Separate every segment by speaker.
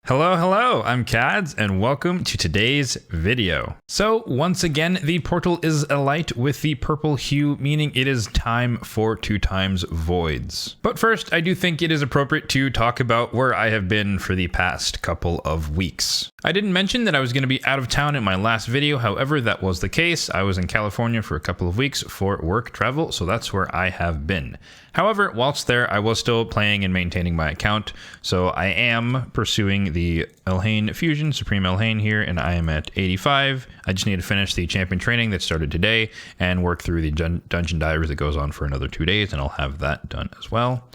Speaker 1: Hello, I'm Kads, and welcome to today's video. So, once again, the portal is alight with the purple hue, meaning it is time for 2x voids. But first, I do think it is appropriate to talk about where I have been for the past couple of weeks. I didn't mention that I was going to be out of town in my last video, however, that was the case. I was in California for a couple of weeks for work travel, so that's where I have been. However, whilst there, I was still playing and maintaining my account, so I am pursuing the Elhain Fusion, Supreme Elhain here, and I am at 85. I just need to finish the champion training that started today and work through the dungeon diaries that goes on for another 2 days, and I'll have that done as well.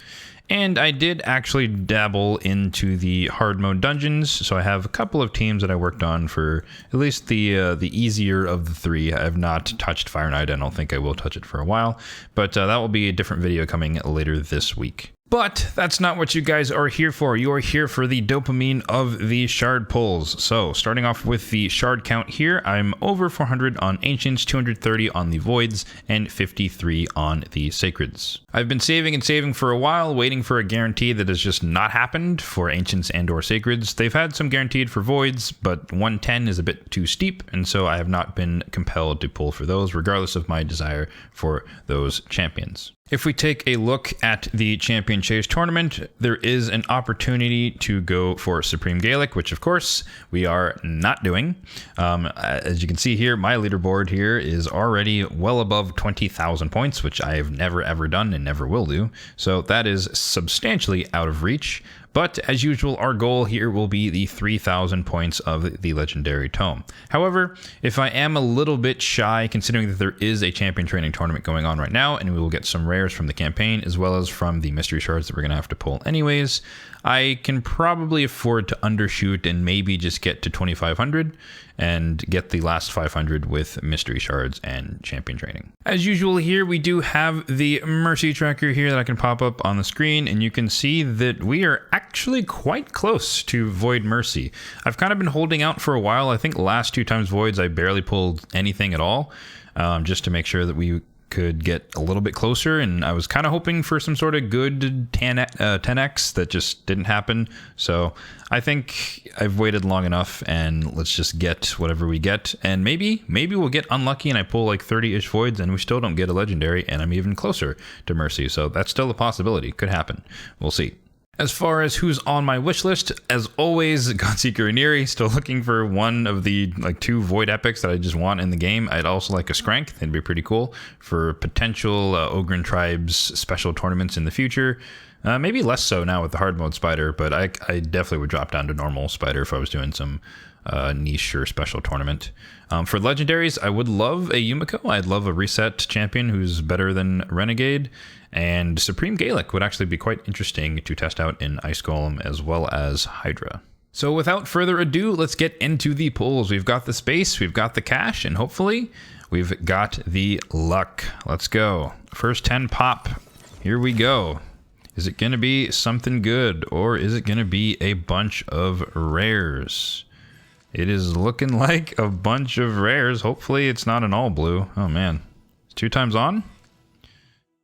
Speaker 1: And I did actually dabble into the hard mode dungeons, so I have a couple of teams that I worked on for at least the easier of the three. I have not touched Fire Knight. I don't think I will touch it for a while, but that will be a different video coming later this week. But that's not what you guys are here for. You are here for the dopamine of the shard pulls. So starting off with the shard count here, I'm over 400 on Ancients, 230 on the Voids, and 53 on the Sacreds. I've been saving and saving for a while, waiting for a guarantee that has just not happened for Ancients and or Sacreds. They've had some guaranteed for Voids, but 110 is a bit too steep, and so I have not been compelled to pull for those, regardless of my desire for those champions. If we take a look at the Champion Chase tournament, there is an opportunity to go for Supreme Gaelic, which of course we are not doing. As you can see here, my leaderboard here is already well above 20,000 points, which I have never ever done and never will do. So that is substantially out of reach. But as usual, our goal here will be the 3,000 points of the Legendary Tome. However, if I am a little bit shy, considering that there is a champion training tournament going on right now, and we will get some rares from the campaign, as well as from the mystery shards that we're going to have to pull anyways, I can probably afford to undershoot and maybe just get to 2,500 and get the last 500 with mystery shards and champion training. As usual here, we do have the mercy tracker here that I can pop up on the screen, and you can see that we are actually quite close to Void Mercy. I've kind of been holding out for a while. I think last 2x Voids I barely pulled anything at all, just to make sure that we could get a little bit closer, and I was kind of hoping for some sort of good 10x that just didn't happen. So I think I've waited long enough, and let's just get whatever we get, and maybe we'll get unlucky and I pull like 30-ish voids and we still don't get a legendary, and I'm even closer to Mercy. So that's still a possibility. Could happen. We'll see. As far as who's on my wish list, as always, Godseeker Iniri, still looking for one of the 2 Void Epics that I just want in the game. I'd also like a Skrank. That'd be pretty cool for potential Ogren Tribes special tournaments in the future. Maybe less so now with the hard mode spider, but I definitely would drop down to normal spider if I was doing some niche or special tournament. For legendaries, I would love a Yumiko. I'd love a reset champion who's better than Renegade, and Supreme Gaelic would actually be quite interesting to test out in Ice Golem as well as Hydra. So without further ado, let's get into the pulls. We've got the space, we've got the cash, and hopefully we've got the luck. Let's go. First 10 pop. Here we go. Is it going to be something good, or is it going to be a bunch of rares? It is looking like a bunch of rares. Hopefully it's not an all blue. Oh man. 2x on?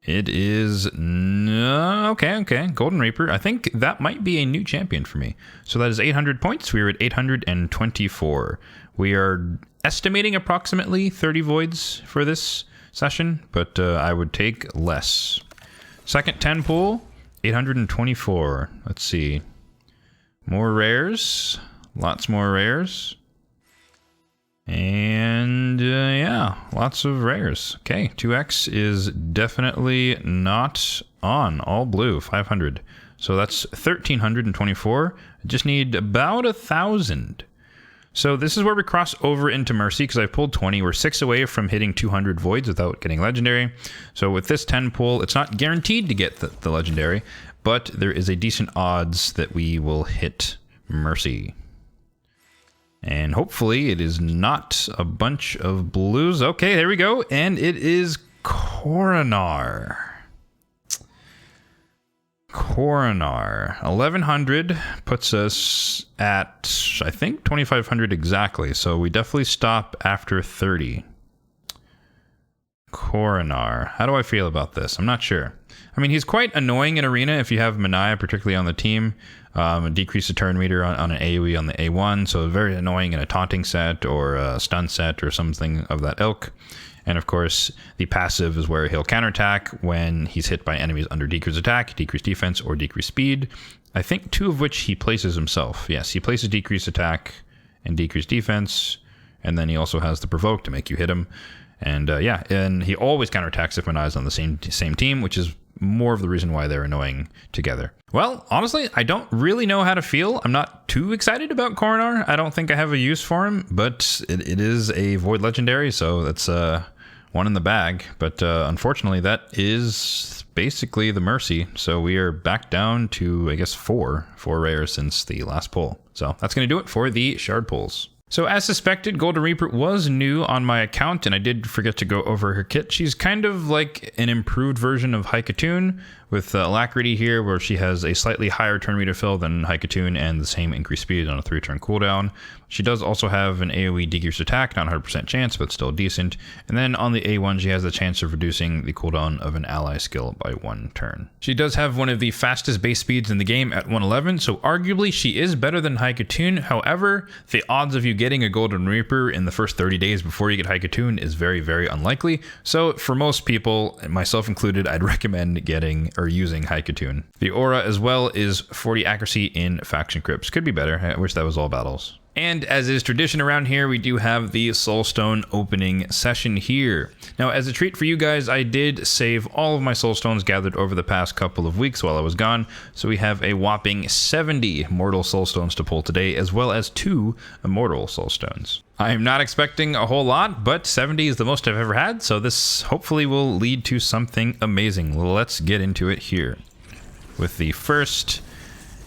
Speaker 1: It is... Okay. Golden Reaper. I think that might be a new champion for me. So that is 800 points. We are at 824. We are estimating approximately 30 voids for this session, but I would take less. Second 10 pull, 824. Let's see. More rares. Lots more rares. And yeah, lots of rares. Okay, 2x is definitely not on. All blue, 500. So that's 1,324. I just need about 1,000. So this is where we cross over into Mercy, because I pulled 20. We're 6 away from hitting 200 voids without getting legendary. So with this 10 pull, it's not guaranteed to get the legendary, but there is a decent odds that we will hit Mercy. And hopefully it is not a bunch of blues. Okay, there we go. And it is Coronar. 1,100 puts us at, I think, 2,500 exactly. So we definitely stop after 30. Coronar. How do I feel about this? I'm not sure. I mean, he's quite annoying in Arena if you have Manaya, particularly on the team. Decrease the turn meter on an AoE on the A1, so very annoying in a taunting set or a stun set or something of that ilk. And of course, the passive is where he'll counterattack when he's hit by enemies under decreased attack, decreased defense, or decreased speed. I think 2 of which he places himself. Yes, he places decreased attack and decreased defense, and then he also has the provoke to make you hit him. And yeah, and he always counterattacks if Manaya is on the same team, which is more of the reason why they're annoying together. Well, honestly, I don't really know how to feel. I'm not too excited about Coronar. I don't think I have a use for him, but it is a Void Legendary, so that's one in the bag. But unfortunately, that is basically the Mercy. So we are back down to, I guess, four rares since the last pull. So that's going to do it for the shard pulls. So as suspected, Golden Reaper was new on my account, and I did forget to go over her kit. She's kind of like an improved version of Haikatoon, with Alacrity here, where she has a slightly higher turn meter fill than Haikatoon and the same increased speed on a 3-turn cooldown. She does also have an AoE decreased attack, not 100% chance, but still decent. And then on the A1, she has the chance of reducing the cooldown of an ally skill by 1 turn. She does have one of the fastest base speeds in the game at 111, so arguably she is better than Haikatoon. However, the odds of you getting a Golden Reaper in the first 30 days before you get Haikatoon is very, very unlikely. So for most people, myself included, I'd recommend getting or using Haikatoon. The aura as well is 40 accuracy in faction crypts. Could be better. I wish that was all battles. And as is tradition around here, we do have the Soulstone opening session here. Now, as a treat for you guys, I did save all of my Soulstones gathered over the past couple of weeks while I was gone. So we have a whopping 70 Mortal Soulstones to pull today, as well as 2 Immortal Soulstones. I am not expecting a whole lot, but 70 is the most I've ever had, so this hopefully will lead to something amazing. Let's get into it here with the first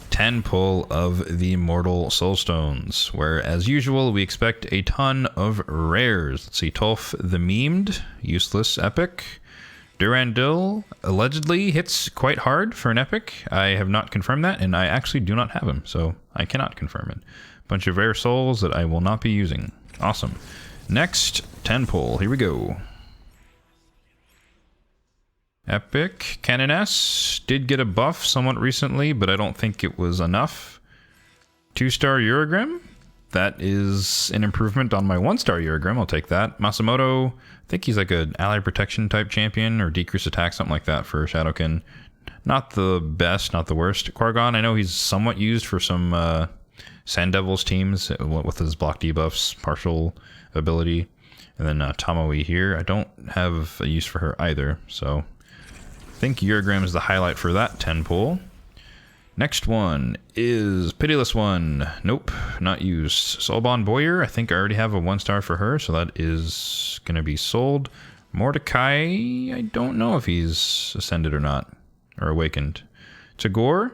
Speaker 1: 10 pull of the Mortal Soulstones, where as usual we expect a ton of rares. Let's see, Tolf the Memed, useless epic. Durandil allegedly hits quite hard for an epic. I have not confirmed that, and I actually do not have him, so I cannot confirm it. Bunch of rare souls that I will not be using. Awesome. Next 10 pull, here we go. Epic Canoness did get a buff somewhat recently, but I don't think it was enough. 2-star Uragrim, that is an improvement on my 1-star Uragrim, I'll take that. Masamoto, I think he's like an ally protection type champion or decreased attack, something like that for Shadowkin. Not the best, not the worst. Quargon, I know he's somewhat used for some Sand Devils teams with his block debuffs, partial ability. And then Tomoe here, I don't have a use for her either, so I think Uragrim is the highlight for that 10 pull. Next one is Pitiless One. Nope, not used. Soulbond Boyer, I think I already have a 1-star for her, so that is going to be sold. Mordecai, I don't know if he's ascended or not, or awakened. Tagore,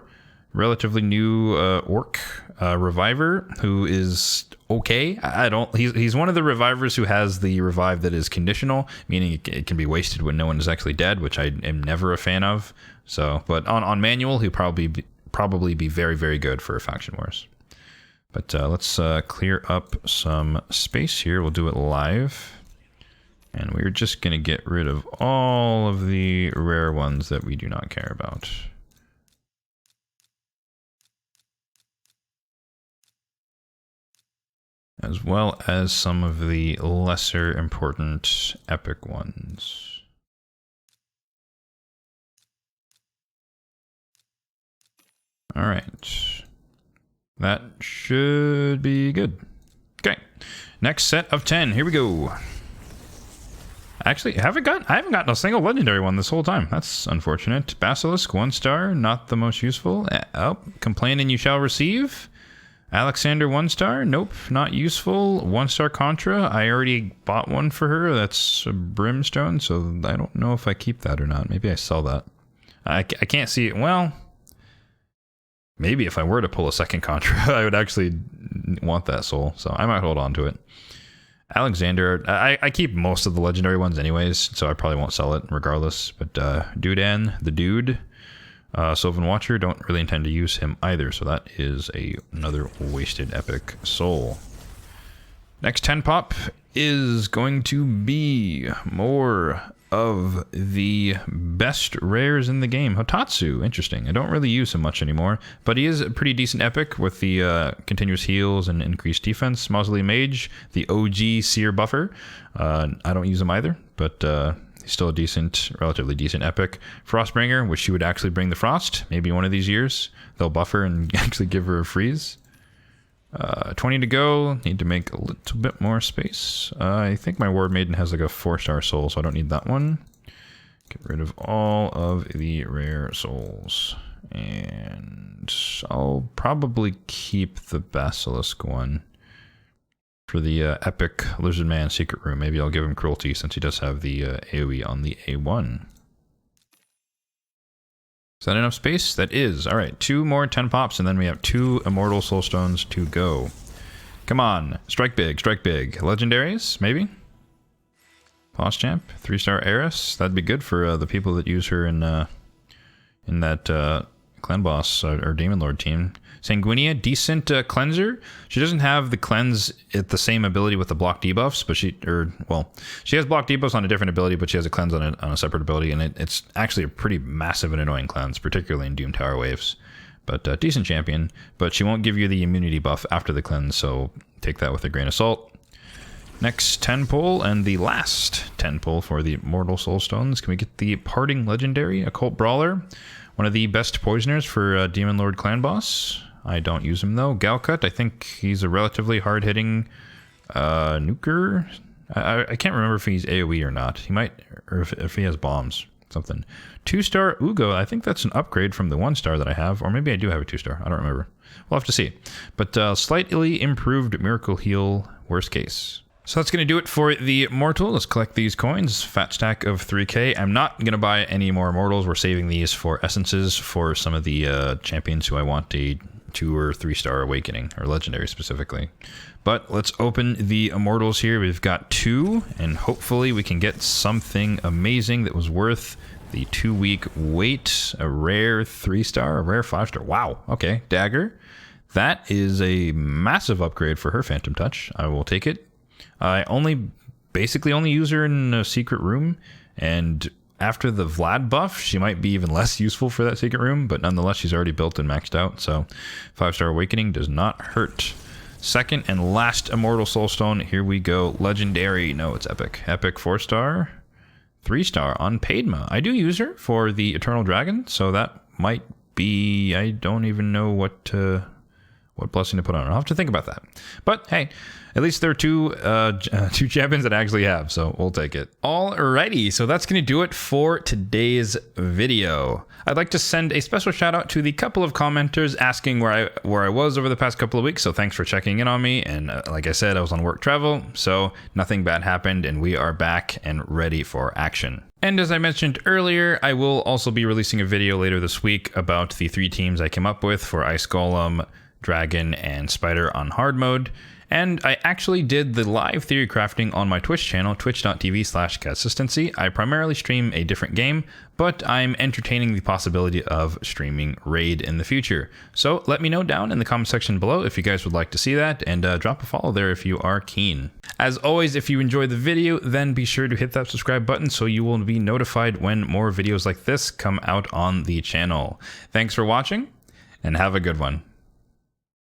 Speaker 1: relatively new orc reviver who is okay. He's one of the revivers who has the revive that is conditional, meaning it can be wasted when no one is actually dead, which I am never a fan of. So, but on manual, he'll probably be very, very good for faction wars. But let's clear up some space here. We'll do it live. And we're just going to get rid of all of the rare ones that we do not care about. As well as some of the lesser important epic ones. All right. That should be good. Okay. Next set of 10. Here we go. Actually, I haven't gotten a single legendary one this whole time. That's unfortunate. Basilisk, 1-star, not the most useful. Oh, Complain and you shall receive. Alexander, 1-star, nope, not useful. 1-star Contra, I already bought one for her. That's a Brimstone, so I don't know if I keep that or not. Maybe I sell that. I can't see it. Well, maybe if I were to pull a second Contra, I would actually want that soul, so I might hold on to it. Alexander, I keep most of the legendary ones anyways, so I probably won't sell it regardless. But Dudan, the dude, Sylvan Watcher, don't really intend to use him either, so that is another wasted epic soul. Next 10 pop is going to be more of the best rares in the game. Hotatsu, interesting. I don't really use him much anymore, but he is a pretty decent epic with the continuous heals and increased defense. Mausoleum Mage, the OG Seer buffer. I don't use him either, but he's still a decent, relatively decent epic. Frostbringer, which she would actually bring the frost. Maybe one of these years they'll buff her and actually give her a freeze. 20 to go. Need to make a little bit more space. I think my Ward Maiden has like a 4-star soul, so I don't need that one. Get rid of all of the rare souls. And I'll probably keep the Basilisk one for the epic Lizardman secret room. Maybe I'll give him cruelty since he does have the AoE on the A1. Is that enough space? That is. All right, 2 more 10 pops, and then we have 2 Immortal Soulstones to go. Come on, strike big, strike big. Legendaries, maybe? Boss Champ, 3-star Heiress. That'd be good for the people that use her in that Clan Boss or Demon Lord team. Sanguinia, decent cleanser. She doesn't have the cleanse at the same ability with the block debuffs, but she has block debuffs on a different ability, but she has a cleanse on a separate ability, and it's actually a pretty massive and annoying cleanse, particularly in Doom Tower waves. But decent champion, but she won't give you the immunity buff after the cleanse, so take that with a grain of salt. Next 10 pull, and the last 10 pull for the Immortal Soulstones. Can we get the Parting Legendary, Occult Brawler? One of the best poisoners for Demon Lord Clan Boss. I don't use him though. Galcut, I think he's a relatively hard-hitting nuker. I can't remember if he's AoE or not. He might, or if he has bombs, something. 2-star Ugo, I think that's an upgrade from the 1-star that I have, or maybe I do have a 2-star. I don't remember. We'll have to see. But slightly improved Miracle Heal, worst case. So that's going to do it for the Immortal. Let's collect these coins. Fat stack of 3k. I'm not going to buy any more Immortals. We're saving these for essences for some of the champions who I want a 2 or 3-star awakening, or legendary specifically. But let's open the Immortals here. We've got 2, and hopefully we can get something amazing that was worth the 2-week wait. A rare 3-star, a rare 5-star. Wow. Okay. Dagger. That is a massive upgrade for her Phantom Touch. I will take it. I basically only use her in a secret room, and after the Vlad buff, she might be even less useful for that secret room, but nonetheless, she's already built and maxed out, so 5-star Awakening does not hurt. Second and last Immortal Soulstone, here we go. Legendary, no, it's epic. Epic 4-star, 3-star on Padma. I do use her for the Eternal Dragon, so that might be, I don't even know what blessing to put on. I'll have to think about that. But hey, at least there are two champions that I actually have, so we'll take it. Alrighty, so that's going to do it for today's video. I'd like to send a special shout out to the couple of commenters asking where I was over the past couple of weeks, so thanks for checking in on me. And like I said, I was on work travel, so nothing bad happened, and we are back and ready for action. And as I mentioned earlier, I will also be releasing a video later this week about the 3 teams I came up with for Ice Golem, Dragon, and Spider on hard mode. And I actually did the live theory crafting on my Twitch channel, twitch.tv/Kadsistency. I primarily stream a different game, but I'm entertaining the possibility of streaming Raid in the future. So let me know down in the comment section below if you guys would like to see that, and drop a follow there if you are keen. As always, if you enjoyed the video, then be sure to hit that subscribe button so you will be notified when more videos like this come out on the channel. Thanks for watching, and have a good one.